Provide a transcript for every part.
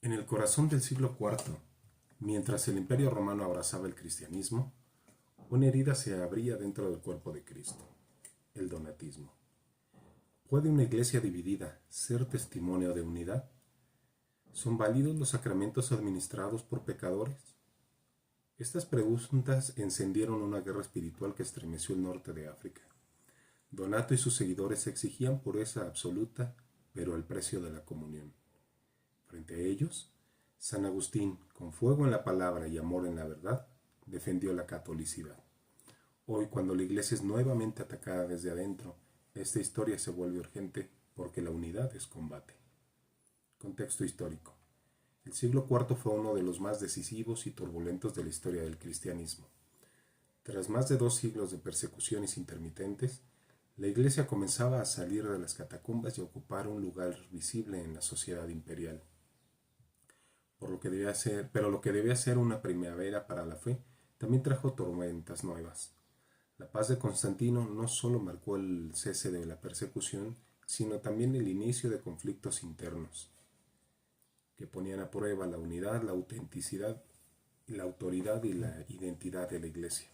En el corazón del siglo IV, mientras el Imperio Romano abrazaba el cristianismo, una herida se abría dentro del cuerpo de Cristo, el donatismo. ¿Puede una iglesia dividida ser testimonio de unidad? ¿Son válidos los sacramentos administrados por pecadores? Estas preguntas encendieron una guerra espiritual que estremeció el norte de África. Donato y sus seguidores exigían pureza absoluta, pero al precio de la comunión. Frente a ellos, San Agustín, con fuego en la palabra y amor en la verdad, defendió la catolicidad. Hoy, cuando la Iglesia es nuevamente atacada desde adentro, esta historia se vuelve urgente porque la unidad es combate. Contexto histórico. El siglo IV fue uno de los más decisivos y turbulentos de la historia del cristianismo. Tras más de 2 siglos de persecuciones intermitentes, la Iglesia comenzaba a salir de las catacumbas y a ocupar un lugar visible en la sociedad imperial. Pero lo que debía ser una primavera para la fe, también trajo tormentas nuevas. La paz de Constantino no solo marcó el cese de la persecución, sino también el inicio de conflictos internos, que ponían a prueba la unidad, la autenticidad, la autoridad y la identidad de la Iglesia.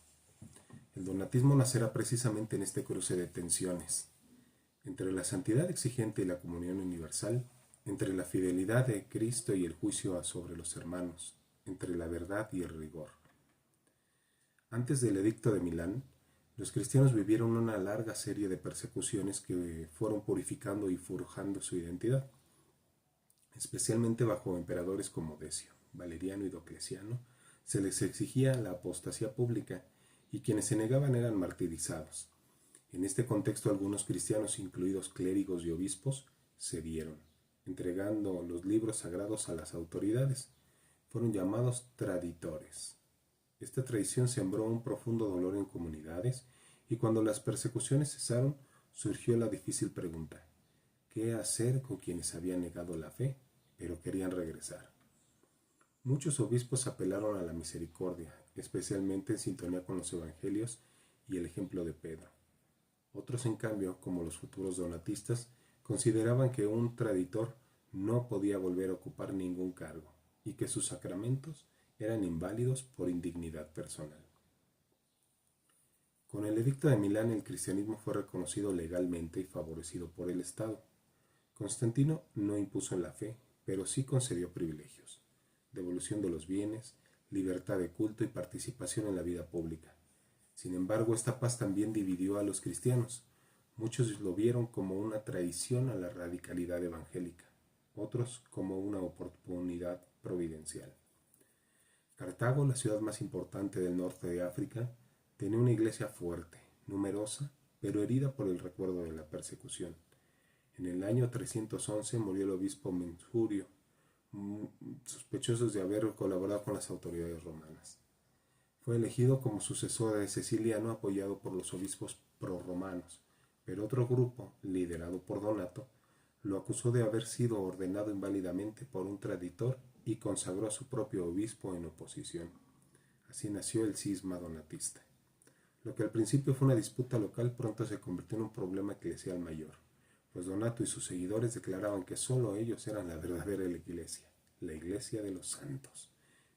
El donatismo nacerá precisamente en este cruce de tensiones, entre la santidad exigente y la comunión universal, entre la fidelidad de Cristo y el juicio sobre los hermanos, entre la verdad y el rigor. Antes del Edicto de Milán, los cristianos vivieron una larga serie de persecuciones que fueron purificando y forjando su identidad, especialmente bajo emperadores como Decio, Valeriano y Diocleciano. Se les exigía la apostasía pública y quienes se negaban eran martirizados. En este contexto, algunos cristianos, incluidos clérigos y obispos, cedieron, entregando los libros sagrados a las autoridades. Fueron llamados traditores. Esta traición sembró un profundo dolor en comunidades y cuando las persecuciones cesaron, surgió la difícil pregunta: ¿qué hacer con quienes habían negado la fe, pero querían regresar? Muchos obispos apelaron a la misericordia, especialmente en sintonía con los evangelios y el ejemplo de Pedro. Otros, en cambio, como los futuros donatistas, consideraban que un traditor no podía volver a ocupar ningún cargo y que sus sacramentos eran inválidos por indignidad personal. Con el Edicto de Milán, el cristianismo fue reconocido legalmente y favorecido por el Estado. Constantino no impuso la fe, pero sí concedió privilegios: devolución de los bienes, libertad de culto y participación en la vida pública. Sin embargo, esta paz también dividió a los cristianos. Muchos lo vieron como una traición a la radicalidad evangélica, otros como una oportunidad providencial. Cartago, la ciudad más importante del norte de África, tenía una iglesia fuerte, numerosa, pero herida por el recuerdo de la persecución. En el año 311 murió el obispo Mensurio, sospechoso de haber colaborado con las autoridades romanas. Fue elegido como sucesor de Ceciliano, apoyado por los obispos prorromanos, pero otro grupo, liderado por Donato, lo acusó de haber sido ordenado inválidamente por un traditor y consagró a su propio obispo en oposición. Así nació el cisma donatista. Lo que al principio fue una disputa local pronto se convirtió en un problema eclesial mayor, pues Donato y sus seguidores declaraban que solo ellos eran la verdadera iglesia, la iglesia de los santos,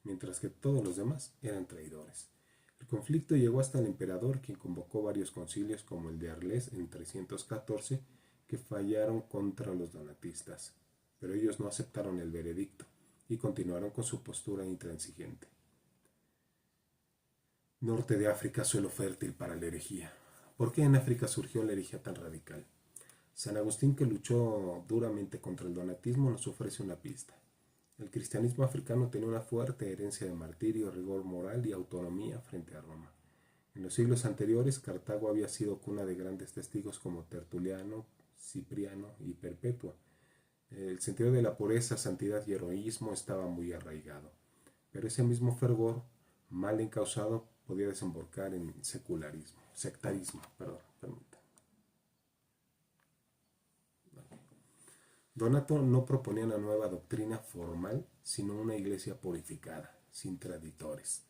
mientras que todos los demás eran traidores. El conflicto llegó hasta el emperador, quien convocó varios concilios como el de Arles en 314, que fallaron contra los donatistas, pero ellos no aceptaron el veredicto y continuaron con su postura intransigente. Norte de África, suelo fértil para la herejía. ¿Por qué en África surgió la herejía tan radical? San Agustín, que luchó duramente contra el donatismo, nos ofrece una pista. El cristianismo africano tenía una fuerte herencia de martirio, rigor moral y autonomía frente a Roma. En los siglos anteriores, Cartago había sido cuna de grandes testigos como Tertuliano, Cipriano y Perpetua. El sentido de la pureza, santidad y heroísmo estaba muy arraigado, pero ese mismo fervor, mal encausado, podía desembocar en sectarismo. Donato no proponía una nueva doctrina formal, sino una iglesia purificada, sin traditores,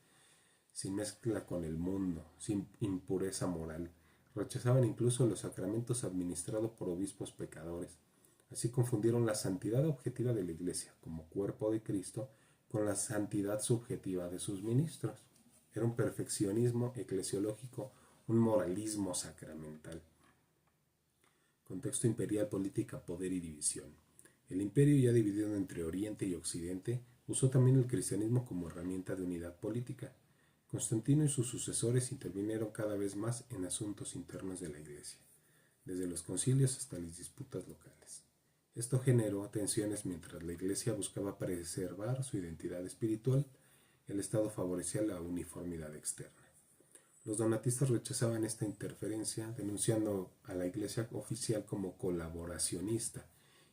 sin mezcla con el mundo, sin impureza moral. Rechazaban incluso los sacramentos administrados por obispos pecadores, Así confundieron la santidad objetiva de la Iglesia como cuerpo de Cristo con la santidad subjetiva de sus ministros. Era un perfeccionismo eclesiológico, un moralismo sacramental. Contexto imperial, política, poder y división. El imperio, ya dividido entre Oriente y Occidente, usó también el cristianismo como herramienta de unidad política. Constantino y sus sucesores intervinieron cada vez más en asuntos internos de la Iglesia, desde los concilios hasta las disputas locales. Esto generó tensiones mientras la Iglesia buscaba preservar su identidad espiritual. El Estado favorecía la uniformidad externa. Los donatistas rechazaban esta interferencia, denunciando a la Iglesia oficial como colaboracionista.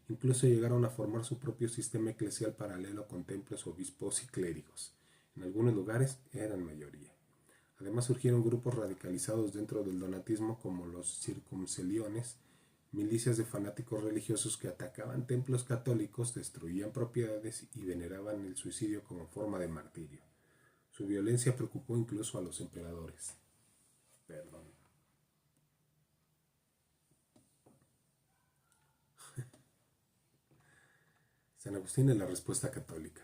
Incluso llegaron a formar su propio sistema eclesial paralelo con templos, obispos y clérigos. En algunos lugares eran mayoría. Además surgieron grupos radicalizados dentro del donatismo como los circunceliones, milicias de fanáticos religiosos que atacaban templos católicos, destruían propiedades y veneraban el suicidio como forma de martirio. Su violencia preocupó incluso a los emperadores. Perdón. San Agustín en la respuesta católica.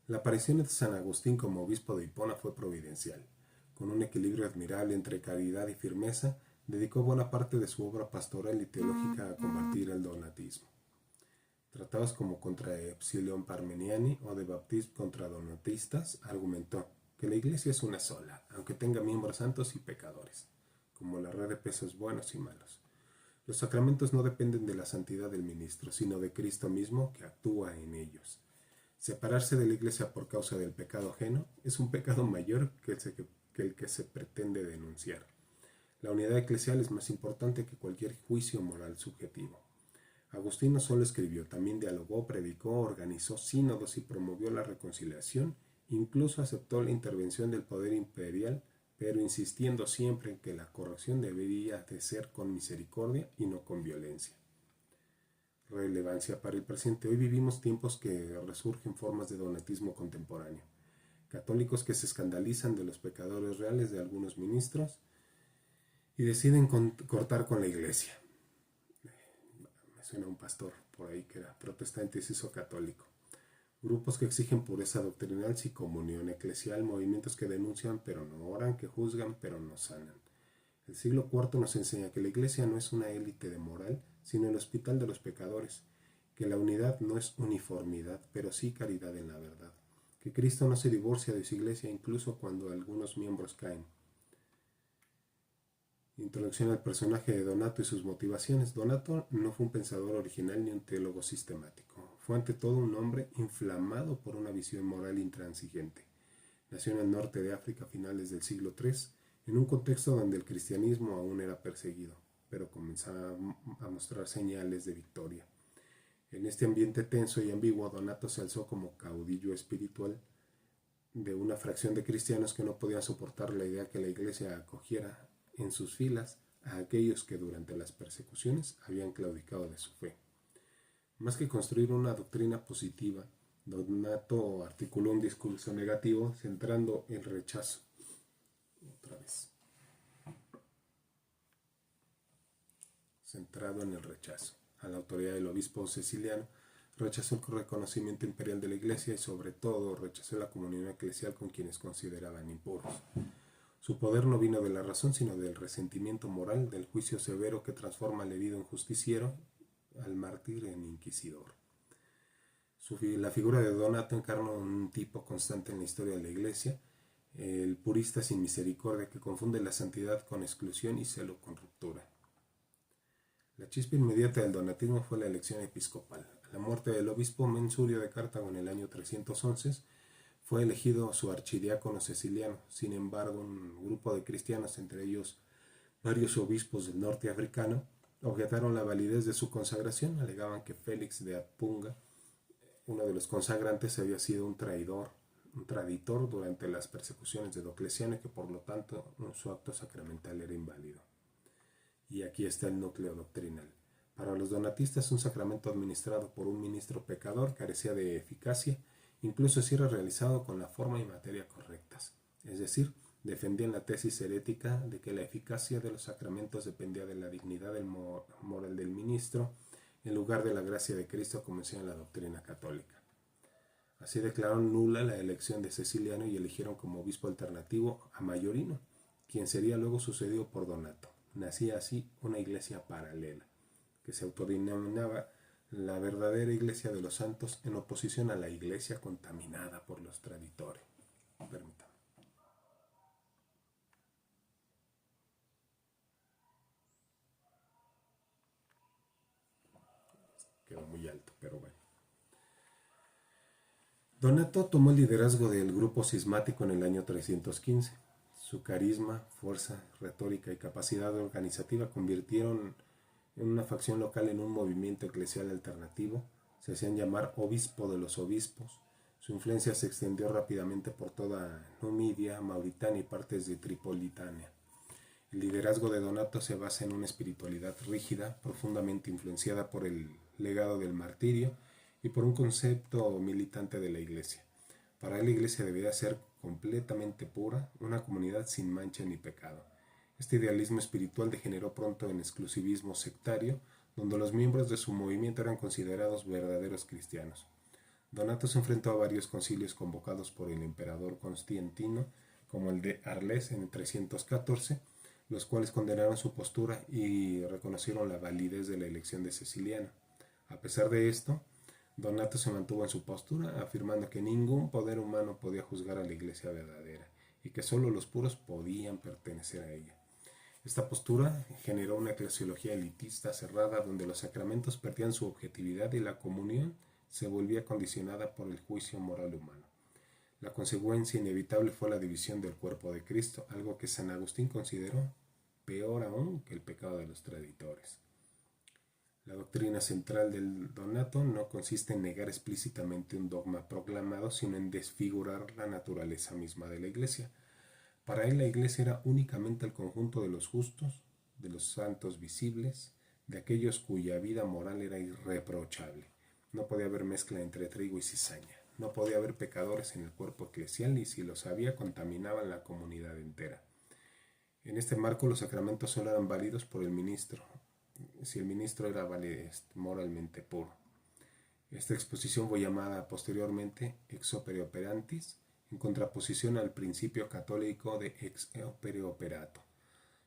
La aparición de San Agustín como obispo de Hipona fue providencial. Con un equilibrio admirable entre caridad y firmeza, dedicó buena parte de su obra pastoral y teológica a combatir el donatismo. Tratados como contra Epsilon Parmeniani o de Baptiste contra donatistas, argumentó que la Iglesia es una sola, aunque tenga miembros santos y pecadores, como la red de pesos buenos y malos. Los sacramentos no dependen de la santidad del ministro, sino de Cristo mismo que actúa en ellos. Separarse de la Iglesia por causa del pecado ajeno es un pecado mayor que el que se pretende denunciar. La unidad eclesial es más importante que cualquier juicio moral subjetivo. Agustín no solo escribió, también dialogó, predicó, organizó sínodos y promovió la reconciliación, incluso aceptó la intervención del poder imperial, pero insistiendo siempre en que la corrección debería de ser con misericordia y no con violencia. Relevancia para el presente. Hoy vivimos tiempos que resurgen formas de donatismo contemporáneo. Católicos que se escandalizan de los pecadores reales de algunos ministros y deciden cortar con la Iglesia. Me suena un pastor por ahí que era protestante y se hizo católico. Grupos que exigen pureza doctrinal y comunión eclesial, movimientos que denuncian pero no oran, que juzgan pero no sanan. El siglo IV nos enseña que la Iglesia no es una élite de moral, sino el hospital de los pecadores, que la unidad no es uniformidad, pero sí caridad en la verdad, que Cristo no se divorcia de su Iglesia incluso cuando algunos miembros caen. Introducción al personaje de Donato y sus motivaciones. Donato no fue un pensador original ni un teólogo sistemático. Fue ante todo un hombre inflamado por una visión moral intransigente. Nació en el norte de África a finales del siglo III, en un contexto donde el cristianismo aún era perseguido, pero comenzaba a mostrar señales de victoria. En este ambiente tenso y ambiguo, Donato se alzó como caudillo espiritual de una fracción de cristianos que no podían soportar la idea que la Iglesia acogiera en sus filas a aquellos que durante las persecuciones habían claudicado de su fe. Más que construir una doctrina positiva, Donato articuló un discurso negativo centrando el rechazo. Centrado en el rechazo a la autoridad del obispo ceciliano, rechazó el reconocimiento imperial de la Iglesia y sobre todo rechazó la comunión eclesial con quienes consideraban impuros. Su poder no vino de la razón, sino del resentimiento moral, del juicio severo que transforma al herido en justiciero, al mártir en inquisidor. La figura de Donato encarna un tipo constante en la historia de la Iglesia, el purista sin misericordia que confunde la santidad con exclusión y celo con ruptura. La chispa inmediata del donatismo fue la elección episcopal. A la muerte del obispo Mensurio de Cartago en el año 311, fue elegido su archidiácono ceciliano. Sin embargo, un grupo de cristianos, entre ellos varios obispos del norte africano, objetaron la validez de su consagración. Alegaban que Félix de Apunga, uno de los consagrantes, había sido un traditor durante las persecuciones de Diocleciano y que por lo tanto su acto sacramental era inválido. Y aquí está el núcleo doctrinal. Para los donatistas, un sacramento administrado por un ministro pecador carecía de eficacia, incluso si era realizado con la forma y materia correctas. Es decir, defendían la tesis herética de que la eficacia de los sacramentos dependía de la dignidad moral del ministro, en lugar de la gracia de Cristo como enseña la doctrina católica. Así declararon nula la elección de Ceciliano y eligieron como obispo alternativo a Maiorino, quien sería luego sucedido por Donato. Nacía así una iglesia paralela, que se autodenominaba la verdadera iglesia de los santos en oposición a la iglesia contaminada por los traditores. Permítame. Quedó muy alto, pero bueno. Donato tomó el liderazgo del grupo cismático en el año 315. Su carisma, fuerza, retórica y capacidad organizativa convirtieron en una facción local en un movimiento eclesial alternativo. Se hacían llamar obispo de los obispos. Su influencia se extendió rápidamente por toda Numidia, Mauritania y partes de Tripolitania. El liderazgo de Donato se basa en una espiritualidad rígida, profundamente influenciada por el legado del martirio y por un concepto militante de la Iglesia. Para él la Iglesia debía ser completamente pura, una comunidad sin mancha ni pecado. Este idealismo espiritual degeneró pronto en exclusivismo sectario, donde los miembros de su movimiento eran considerados verdaderos cristianos. Donato se enfrentó a varios concilios convocados por el emperador Constantino, como el de Arles en 314, los cuales condenaron su postura y reconocieron la validez de la elección de Ceciliano. A pesar de esto, Donato se mantuvo en su postura, afirmando que ningún poder humano podía juzgar a la Iglesia verdadera y que solo los puros podían pertenecer a ella. Esta postura generó una eclesiología elitista cerrada donde los sacramentos perdían su objetividad y la comunión se volvía condicionada por el juicio moral humano. La consecuencia inevitable fue la división del cuerpo de Cristo, algo que San Agustín consideró peor aún que el pecado de los traditores. La doctrina central del Donato no consiste en negar explícitamente un dogma proclamado, sino en desfigurar la naturaleza misma de la Iglesia. Para él la Iglesia era únicamente el conjunto de los justos, de los santos visibles, de aquellos cuya vida moral era irreprochable. No podía haber mezcla entre trigo y cizaña. No podía haber pecadores en el cuerpo eclesial y si los había contaminaban la comunidad entera. En este marco los sacramentos solo eran válidos por el ministro, si el ministro era moralmente puro. Esta exposición fue llamada posteriormente ex opere operantis, en contraposición al principio católico de ex opere operato,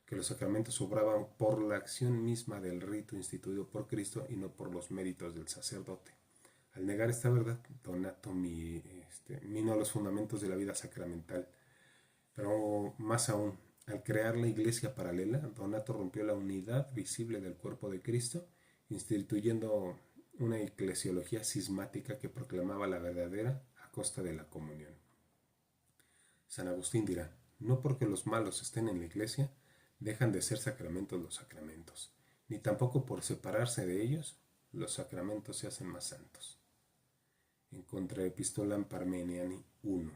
que los sacramentos obraban por la acción misma del rito instituido por Cristo y no por los méritos del sacerdote. Al negar esta verdad, Donato minó los fundamentos de la vida sacramental, pero más aún, al crear la iglesia paralela, Donato rompió la unidad visible del cuerpo de Cristo, instituyendo una eclesiología cismática que proclamaba la verdadera a costa de la comunión. San Agustín dirá, no porque los malos estén en la iglesia, dejan de ser sacramentos los sacramentos, ni tampoco por separarse de ellos, los sacramentos se hacen más santos. En Contra Epistolam Parmeniani 1.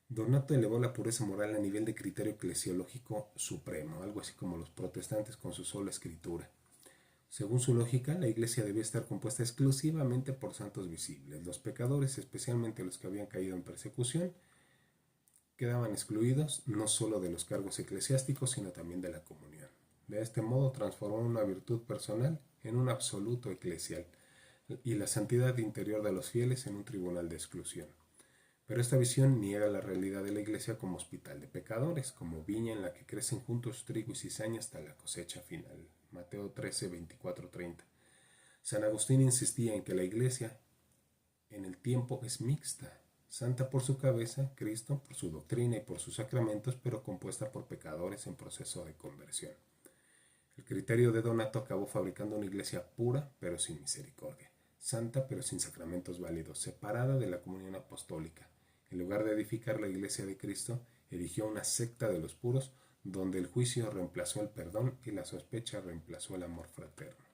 Donato elevó la pureza moral a nivel de criterio eclesiológico supremo, algo así como los protestantes con su sola escritura. Según su lógica, la iglesia debía estar compuesta exclusivamente por santos visibles. Los pecadores, especialmente los que habían caído en persecución, quedaban excluidos no solo de los cargos eclesiásticos, sino también de la comunión. De este modo transformó una virtud personal en un absoluto eclesial y la santidad interior de los fieles en un tribunal de exclusión. Pero esta visión niega la realidad de la iglesia como hospital de pecadores, como viña en la que crecen juntos trigo y cizaña hasta la cosecha final. Mateo 13, 24, 30. San Agustín insistía en que la iglesia en el tiempo es mixta, santa por su cabeza, Cristo, por su doctrina y por sus sacramentos, pero compuesta por pecadores en proceso de conversión. El criterio de Donato acabó fabricando una iglesia pura, pero sin misericordia, santa, pero sin sacramentos válidos, separada de la comunión apostólica. En lugar de edificar la iglesia de Cristo, erigió una secta de los puros, donde el juicio reemplazó el perdón y la sospecha reemplazó el amor fraterno.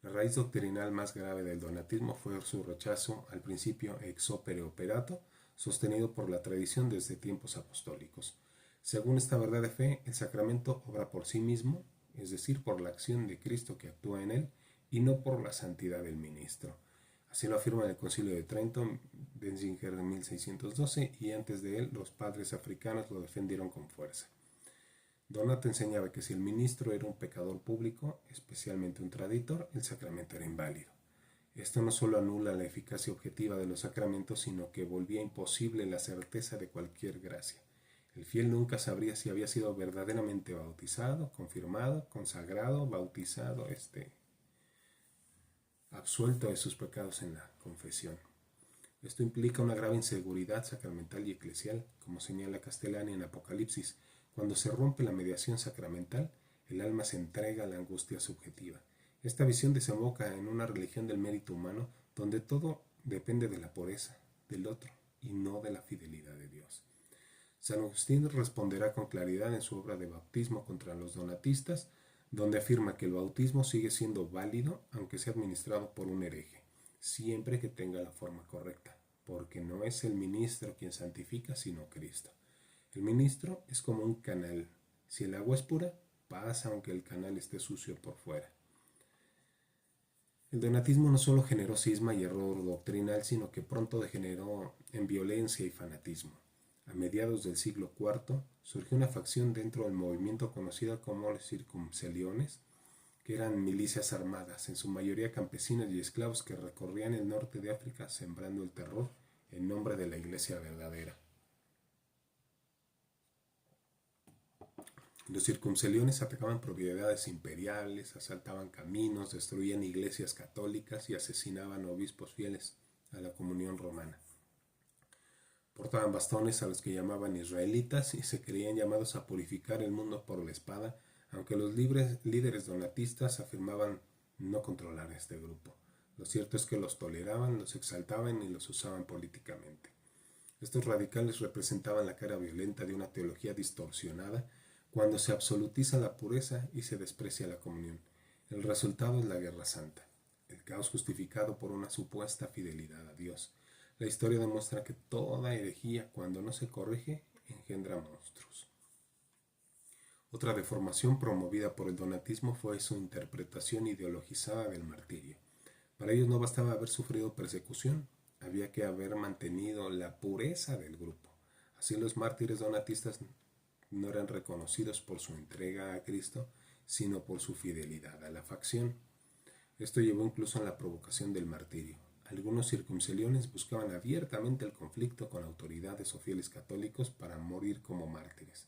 La raíz doctrinal más grave del donatismo fue su rechazo al principio ex opere operato, sostenido por la tradición desde tiempos apostólicos. Según esta verdad de fe, el sacramento obra por sí mismo, es decir, por la acción de Cristo que actúa en él, y no por la santidad del ministro. Así lo afirma en el Concilio de Trento, Denzinger de 1612, y antes de él los padres africanos lo defendieron con fuerza. Donato enseñaba que si el ministro era un pecador público, especialmente un traditor, el sacramento era inválido. Esto no solo anula la eficacia objetiva de los sacramentos, sino que volvía imposible la certeza de cualquier gracia. El fiel nunca sabría si había sido verdaderamente bautizado, confirmado, consagrado, bautizado, absuelto de sus pecados en la confesión. Esto implica una grave inseguridad sacramental y eclesial, como señala Castellani en Apocalipsis. Cuando se rompe la mediación sacramental, el alma se entrega a la angustia subjetiva. Esta visión desemboca en una religión del mérito humano, donde todo depende de la pureza del otro y no de la fidelidad de Dios. San Agustín responderá con claridad en su obra de bautismo contra los donatistas, donde afirma que el bautismo sigue siendo válido aunque sea administrado por un hereje, siempre que tenga la forma correcta, porque no es el ministro quien santifica, sino Cristo. El ministro es como un canal. Si el agua es pura, pasa aunque el canal esté sucio por fuera. El donatismo no solo generó cisma y error doctrinal, sino que pronto degeneró en violencia y fanatismo. A mediados del siglo IV surgió una facción dentro del movimiento conocida como los circumceliones, que eran milicias armadas, en su mayoría campesinos y esclavos que recorrían el norte de África sembrando el terror en nombre de la Iglesia verdadera. Los circumceliones atacaban propiedades imperiales, asaltaban caminos, destruían iglesias católicas y asesinaban obispos fieles a la comunión romana. Portaban bastones a los que llamaban israelitas y se creían llamados a purificar el mundo por la espada, aunque los líderes donatistas afirmaban no controlar a este grupo. Lo cierto es que los toleraban, los exaltaban y los usaban políticamente. Estos radicales representaban la cara violenta de una teología distorsionada cuando se absolutiza la pureza y se desprecia la comunión. El resultado es la Guerra Santa, el caos justificado por una supuesta fidelidad a Dios. La historia demuestra que toda herejía, cuando no se corrige, engendra monstruos. Otra deformación promovida por el donatismo fue su interpretación ideologizada del martirio. Para ellos no bastaba haber sufrido persecución, había que haber mantenido la pureza del grupo. Así los mártires donatistas no eran reconocidos por su entrega a Cristo, sino por su fidelidad a la facción. Esto llevó incluso a la provocación del martirio. Algunos circumceliones buscaban abiertamente el conflicto con autoridades o fieles católicos para morir como mártires.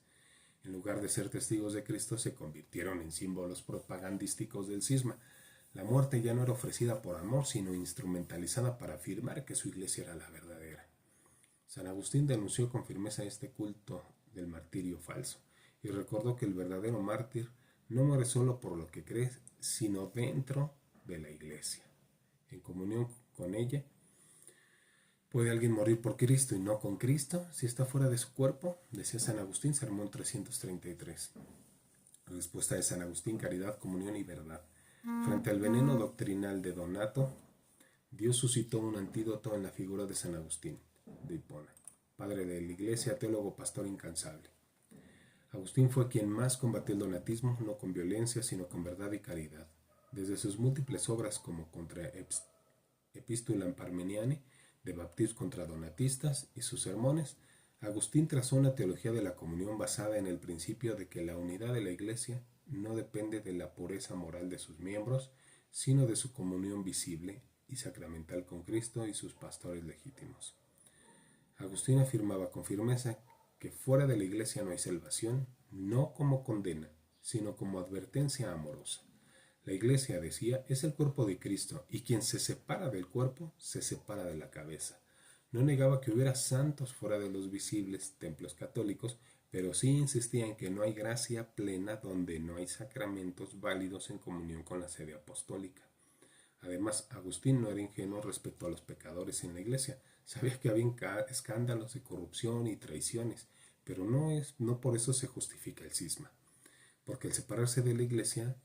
En lugar de ser testigos de Cristo, se convirtieron en símbolos propagandísticos del cisma. La muerte ya no era ofrecida por amor, sino instrumentalizada para afirmar que su iglesia era la verdadera. San Agustín denunció con firmeza este culto del martirio falso y recordó que el verdadero mártir no muere solo por lo que cree, sino dentro de la iglesia, en comunión con ella. ¿Puede alguien morir por Cristo y no con Cristo si está fuera de su cuerpo? Decía San Agustín, Sermón 333. La respuesta de San Agustín: caridad, comunión y verdad. Frente al veneno doctrinal de Donato, Dios suscitó un antídoto en la figura de San Agustín de Hipona, padre de la Iglesia, teólogo, pastor incansable. Agustín fue quien más combatió el donatismo, no con violencia, sino con verdad y caridad. Desde sus múltiples obras como contra Epistulam Parmeniani, de bautismo contra donatistas, y sus sermones, Agustín trazó una teología de la comunión basada en el principio de que la unidad de la Iglesia no depende de la pureza moral de sus miembros, sino de su comunión visible y sacramental con Cristo y sus pastores legítimos. Agustín afirmaba con firmeza que fuera de la Iglesia no hay salvación, no como condena, sino como advertencia amorosa. La Iglesia, decía, es el cuerpo de Cristo, y quien se separa del cuerpo, se separa de la cabeza. No negaba que hubiera santos fuera de los visibles templos católicos, pero sí insistía en que no hay gracia plena donde no hay sacramentos válidos en comunión con la sede apostólica. Además, Agustín no era ingenuo respecto a los pecadores en la Iglesia. Sabía que había escándalos de corrupción y traiciones, pero no por eso se justifica el cisma, porque el separarse de la Iglesia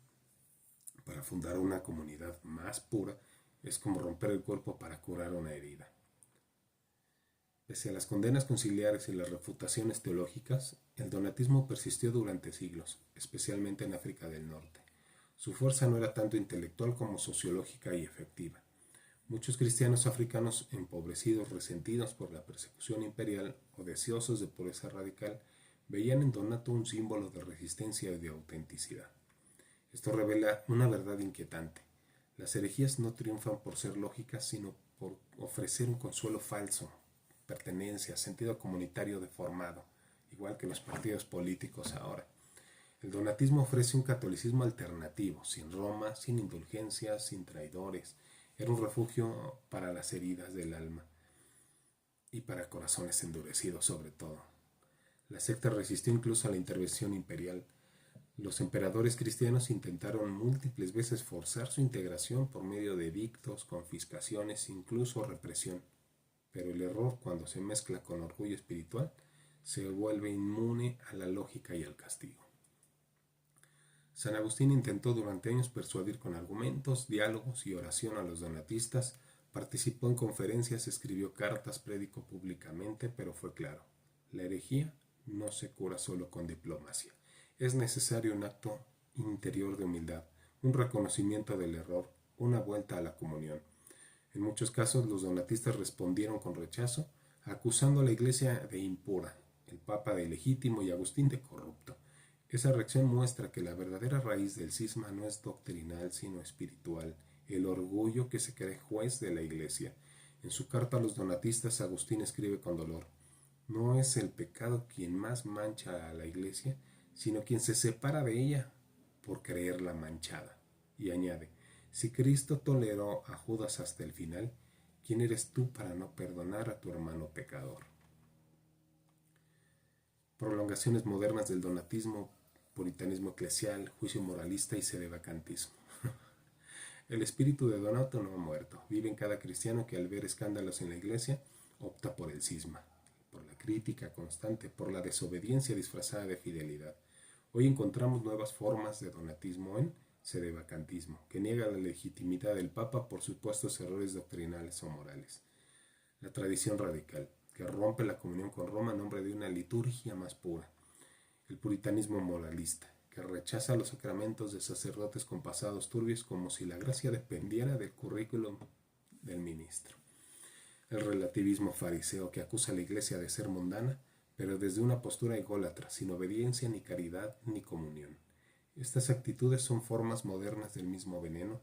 para fundar una comunidad más pura es como romper el cuerpo para curar una herida. Pese a las condenas conciliares y las refutaciones teológicas, el donatismo persistió durante siglos, especialmente en África del Norte. Su fuerza no era tanto intelectual como sociológica y efectiva. Muchos cristianos africanos empobrecidos, resentidos por la persecución imperial o deseosos de pureza radical, veían en Donato un símbolo de resistencia y de autenticidad. Esto revela una verdad inquietante. Las herejías no triunfan por ser lógicas, sino por ofrecer un consuelo falso, pertenencia, sentido comunitario deformado, igual que los partidos políticos ahora. El donatismo ofrece un catolicismo alternativo, sin Roma, sin indulgencias, sin traidores. Era un refugio para las heridas del alma y para corazones endurecidos sobre todo. La secta resistió incluso a la intervención imperial. Los emperadores cristianos intentaron múltiples veces forzar su integración por medio de edictos, confiscaciones, incluso represión. Pero el error, cuando se mezcla con orgullo espiritual, se vuelve inmune a la lógica y al castigo. San Agustín intentó durante años persuadir con argumentos, diálogos y oración a los donatistas, participó en conferencias, escribió cartas, predicó públicamente, pero fue claro, la herejía no se cura solo con diplomacia. Es necesario un acto interior de humildad, un reconocimiento del error, una vuelta a la comunión. En muchos casos los donatistas respondieron con rechazo, acusando a la Iglesia de impura, el Papa de ilegítimo y Agustín de corrupto. Esa reacción muestra que la verdadera raíz del cisma no es doctrinal sino espiritual, el orgullo que se cree juez de la Iglesia. En su carta a los donatistas, Agustín escribe con dolor, no es el pecado quien más mancha a la Iglesia, sino quien se separa de ella por creerla manchada. Y añade, si Cristo toleró a Judas hasta el final, ¿quién eres tú para no perdonar a tu hermano pecador? Prolongaciones modernas del donatismo, puritanismo eclesial, juicio moralista y sedevacantismo. El espíritu de Donato no ha muerto. Vive en cada cristiano que al ver escándalos en la Iglesia opta por el cisma, por la crítica constante, por la desobediencia disfrazada de fidelidad. Hoy encontramos nuevas formas de donatismo en sedevacantismo, que niega la legitimidad del Papa por supuestos errores doctrinales o morales. La tradición radical, que rompe la comunión con Roma en nombre de una liturgia más pura. El puritanismo moralista, que rechaza los sacramentos de sacerdotes con pasados turbios como si la gracia dependiera del currículum del ministro. El relativismo fariseo, que acusa a la Iglesia de ser mundana, pero desde una postura ególatra, sin obediencia ni caridad ni comunión. Estas actitudes son formas modernas del mismo veneno,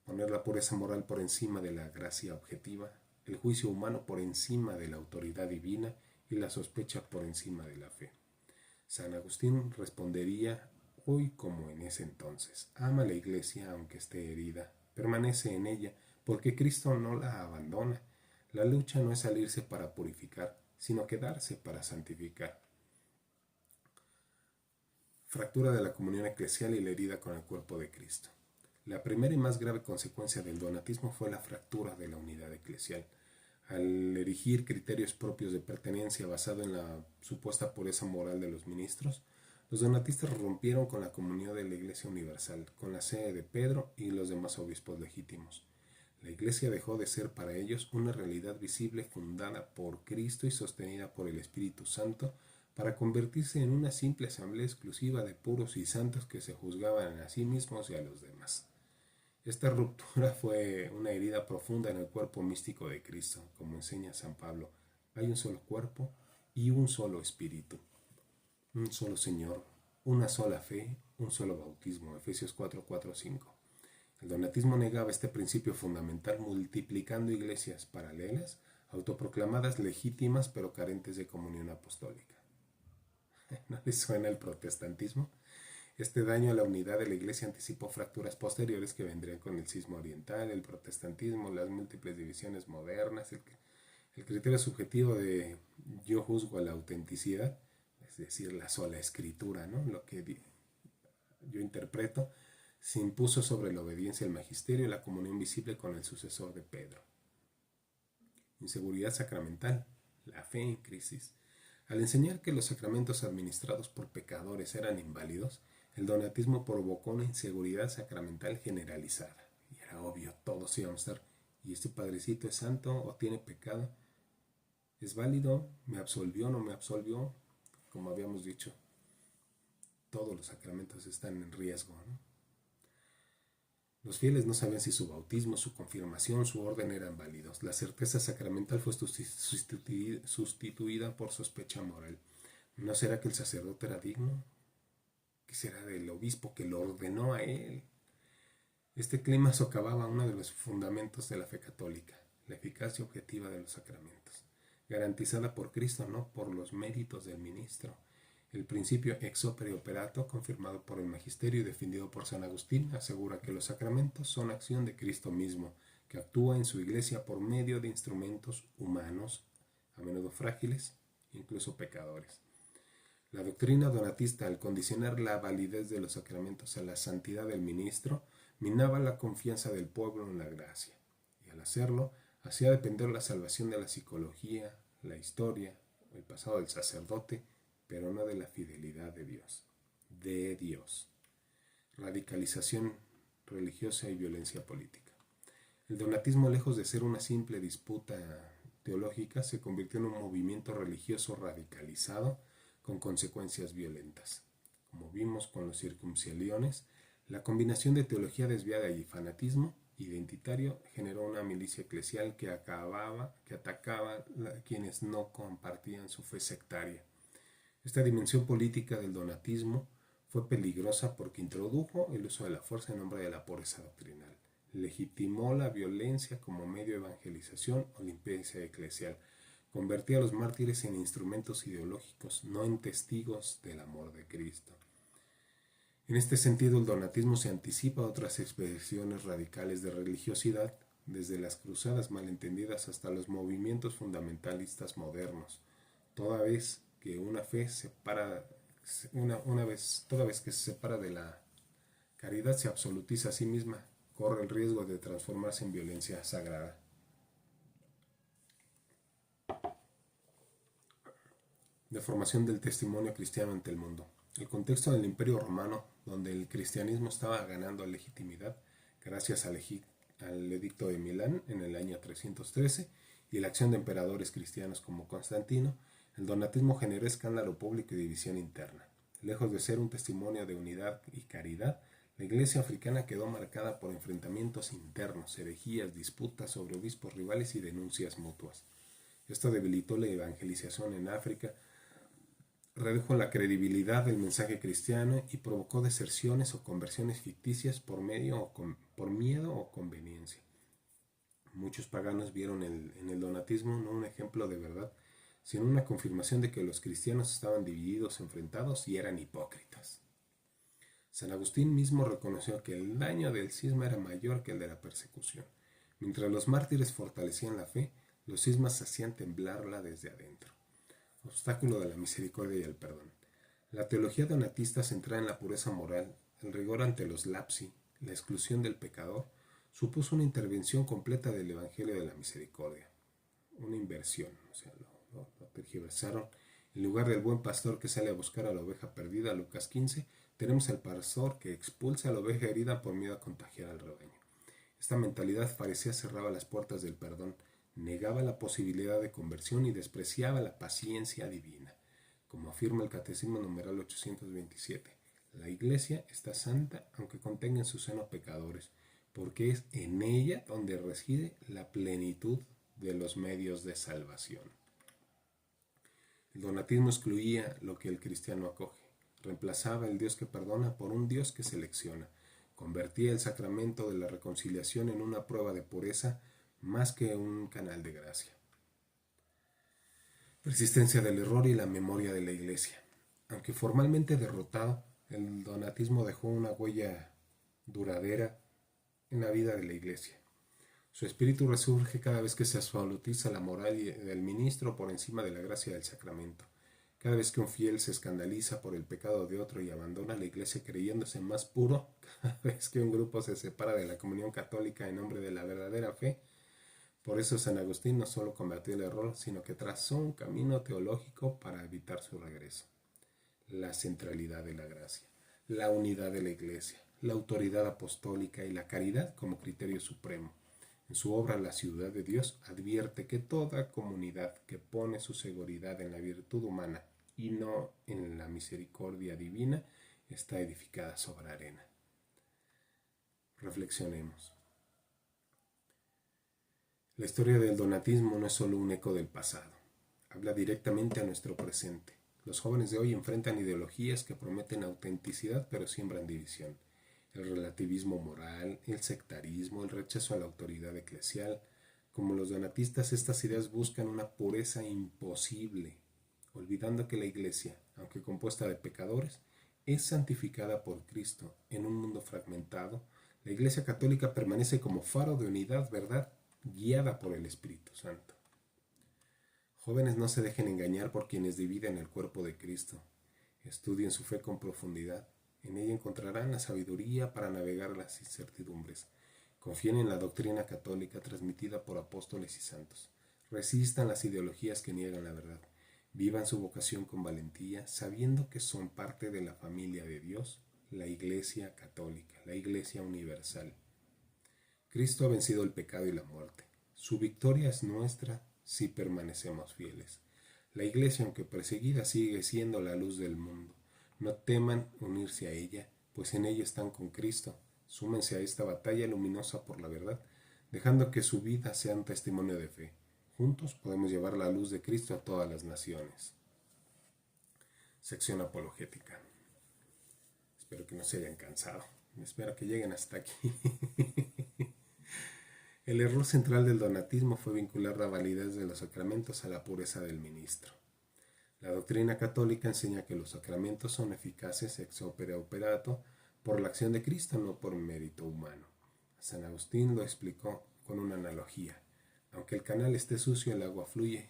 poner la pureza moral por encima de la gracia objetiva, el juicio humano por encima de la autoridad divina y la sospecha por encima de la fe. San Agustín respondería hoy como en ese entonces, ama la Iglesia aunque esté herida, permanece en ella, porque Cristo no la abandona. La lucha no es salirse para purificar, sino quedarse para santificar. Fractura de la comunión eclesial y la herida con el cuerpo de Cristo. La primera y más grave consecuencia del donatismo fue la fractura de la unidad eclesial. Al erigir criterios propios de pertenencia basado en la supuesta pureza moral de los ministros, los donatistas rompieron con la comunión de la Iglesia Universal, con la sede de Pedro y los demás obispos legítimos. La Iglesia dejó de ser para ellos una realidad visible fundada por Cristo y sostenida por el Espíritu Santo, para convertirse en una simple asamblea exclusiva de puros y santos que se juzgaban a sí mismos y a los demás. Esta ruptura fue una herida profunda en el cuerpo místico de Cristo, como enseña San Pablo. Hay un solo cuerpo y un solo espíritu, un solo Señor, una sola fe, un solo bautismo. Efesios 4, 4, 5. El donatismo negaba este principio fundamental multiplicando iglesias paralelas, autoproclamadas legítimas pero carentes de comunión apostólica. ¿No les suena el protestantismo? Este daño a la unidad de la Iglesia anticipó fracturas posteriores que vendrían con el cisma oriental, el protestantismo, las múltiples divisiones modernas, el criterio subjetivo de yo juzgo a la autenticidad, es decir, la sola escritura, ¿no? Lo que yo interpreto, se impuso sobre la obediencia al magisterio y la comunión visible con el sucesor de Pedro. Inseguridad sacramental, la fe en crisis. Al enseñar que los sacramentos administrados por pecadores eran inválidos, el donatismo provocó una inseguridad sacramental generalizada. Y era obvio, todos íbamos a estar, ¿y este padrecito es santo o tiene pecado? ¿Es válido? ¿Me absolvió o no me absolvió? Como habíamos dicho, todos los sacramentos están en riesgo, ¿no? Los fieles no sabían si su bautismo, su confirmación, su orden eran válidos. La certeza sacramental fue sustituida por sospecha moral. ¿No será que el sacerdote era digno? ¿Qué será del obispo que lo ordenó a él? Este clima socavaba uno de los fundamentos de la fe católica, la eficacia objetiva de los sacramentos, garantizada por Cristo, no por los méritos del ministro. El principio ex opere operato, confirmado por el magisterio y defendido por San Agustín, asegura que los sacramentos son acción de Cristo mismo, que actúa en su iglesia por medio de instrumentos humanos, a menudo frágiles, incluso pecadores. La doctrina donatista, al condicionar la validez de los sacramentos a la santidad del ministro, minaba la confianza del pueblo en la gracia, y al hacerlo, hacía depender la salvación de la psicología, la historia, el pasado del sacerdote, pero no de la fidelidad de Dios. De Dios. Radicalización religiosa y violencia política. El donatismo, lejos de ser una simple disputa teológica, se convirtió en un movimiento religioso radicalizado con consecuencias violentas. Como vimos con los circunceliones, la combinación de teología desviada y fanatismo identitario generó una milicia eclesial que atacaba a quienes no compartían su fe sectaria. Esta dimensión política del donatismo fue peligrosa porque introdujo el uso de la fuerza en nombre de la pureza doctrinal, legitimó la violencia como medio de evangelización o limpieza eclesial, convertía a los mártires en instrumentos ideológicos, no en testigos del amor de Cristo. En este sentido, el donatismo se anticipa a otras expresiones radicales de religiosidad, desde las cruzadas malentendidas hasta los movimientos fundamentalistas modernos, toda vez que toda vez que se separa de la caridad, se absolutiza a sí misma, corre el riesgo de transformarse en violencia sagrada. Deformación del testimonio cristiano ante el mundo. El contexto del Imperio Romano, donde el cristianismo estaba ganando legitimidad gracias al Edicto de Milán en el año 313 y la acción de emperadores cristianos como Constantino, el donatismo generó escándalo público y división interna. Lejos de ser un testimonio de unidad y caridad, la Iglesia africana quedó marcada por enfrentamientos internos, herejías, disputas sobre obispos rivales y denuncias mutuas. Esto debilitó la evangelización en África, redujo la credibilidad del mensaje cristiano y provocó deserciones o conversiones ficticias por miedo o conveniencia. Muchos paganos vieron en el donatismo no un ejemplo de verdad, sino una confirmación de que los cristianos estaban divididos, enfrentados y eran hipócritas. San Agustín mismo reconoció que el daño del cisma era mayor que el de la persecución. Mientras los mártires fortalecían la fe, los cismas hacían temblarla desde adentro. Obstáculo de la misericordia y el perdón. La teología donatista centrada en la pureza moral, el rigor ante los lapsi, la exclusión del pecador, supuso una intervención completa del Evangelio de la Misericordia. Una inversión, lo tergiversaron. En lugar del buen pastor que sale a buscar a la oveja perdida, Lucas 15, tenemos al pastor que expulsa a la oveja herida por miedo a contagiar al rebaño. Esta mentalidad farisea cerraba las puertas del perdón, negaba la posibilidad de conversión y despreciaba la paciencia divina. Como afirma el Catecismo numeral 827, la Iglesia está santa aunque contenga en su seno pecadores, porque es en ella donde reside la plenitud de los medios de salvación. El donatismo excluía lo que el cristiano acoge, reemplazaba el Dios que perdona por un Dios que selecciona, convertía el sacramento de la reconciliación en una prueba de pureza más que un canal de gracia. Persistencia del error y la memoria de la Iglesia. Aunque formalmente derrotado, el donatismo dejó una huella duradera en la vida de la Iglesia. Su espíritu resurge cada vez que se absolutiza la moral del ministro por encima de la gracia del sacramento. Cada vez que un fiel se escandaliza por el pecado de otro y abandona la Iglesia creyéndose más puro, cada vez que un grupo se separa de la comunión católica en nombre de la verdadera fe. Por eso San Agustín no solo combatió el error, sino que trazó un camino teológico para evitar su regreso. La centralidad de la gracia, la unidad de la Iglesia, la autoridad apostólica y la caridad como criterio supremo. En su obra La ciudad de Dios advierte que toda comunidad que pone su seguridad en la virtud humana y no en la misericordia divina está edificada sobre arena. Reflexionemos. La historia del donatismo no es solo un eco del pasado, habla directamente a nuestro presente. Los jóvenes de hoy enfrentan ideologías que prometen autenticidad pero siembran división. El relativismo moral, el sectarismo, el rechazo a la autoridad eclesial. Como los donatistas, estas ideas buscan una pureza imposible, olvidando que la Iglesia, aunque compuesta de pecadores, es santificada por Cristo. En un mundo fragmentado, la Iglesia Católica permanece como faro de unidad, verdad, guiada por el Espíritu Santo. Jóvenes, no se dejen engañar por quienes dividen el cuerpo de Cristo. Estudien su fe con profundidad. En ella encontrarán la sabiduría para navegar las incertidumbres. Confíen en la doctrina católica transmitida por apóstoles y santos. Resistan las ideologías que niegan la verdad. Vivan su vocación con valentía, sabiendo que son parte de la familia de Dios, la Iglesia Católica, la Iglesia Universal. Cristo ha vencido el pecado y la muerte. Su victoria es nuestra si permanecemos fieles. La Iglesia, aunque perseguida, sigue siendo la luz del mundo. No teman unirse a ella, pues en ella están con Cristo. Súmense a esta batalla luminosa por la verdad, dejando que su vida sea un testimonio de fe. Juntos podemos llevar la luz de Cristo a todas las naciones. Sección apologética. Espero que no se hayan cansado. Espero que lleguen hasta aquí. El error central del donatismo fue vincular la validez de los sacramentos a la pureza del ministro. La doctrina católica enseña que los sacramentos son eficaces ex opere operato por la acción de Cristo, no por mérito humano. San Agustín lo explicó con una analogía. Aunque el canal esté sucio, el agua fluye.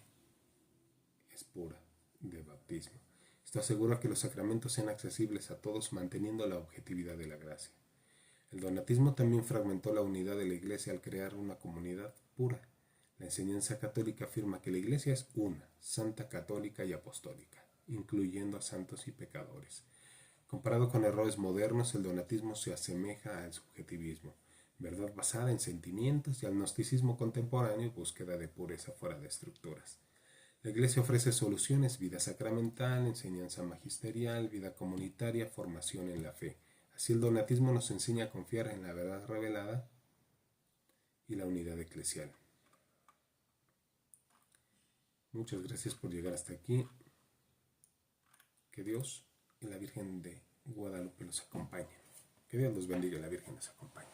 Es pura, de bautismo. Esto asegura que los sacramentos sean accesibles a todos, manteniendo la objetividad de la gracia. El donatismo también fragmentó la unidad de la Iglesia al crear una comunidad pura. La enseñanza católica afirma que la Iglesia es una, santa, católica y apostólica, incluyendo a santos y pecadores. Comparado con errores modernos, el donatismo se asemeja al subjetivismo, verdad basada en sentimientos, y al gnosticismo contemporáneo y búsqueda de pureza fuera de estructuras. La Iglesia ofrece soluciones: vida sacramental, enseñanza magisterial, vida comunitaria, formación en la fe. Así el donatismo nos enseña a confiar en la verdad revelada y la unidad eclesial. Muchas gracias por llegar hasta aquí. Que Dios y la Virgen de Guadalupe los acompañen. Que Dios los bendiga y la Virgen los acompañe.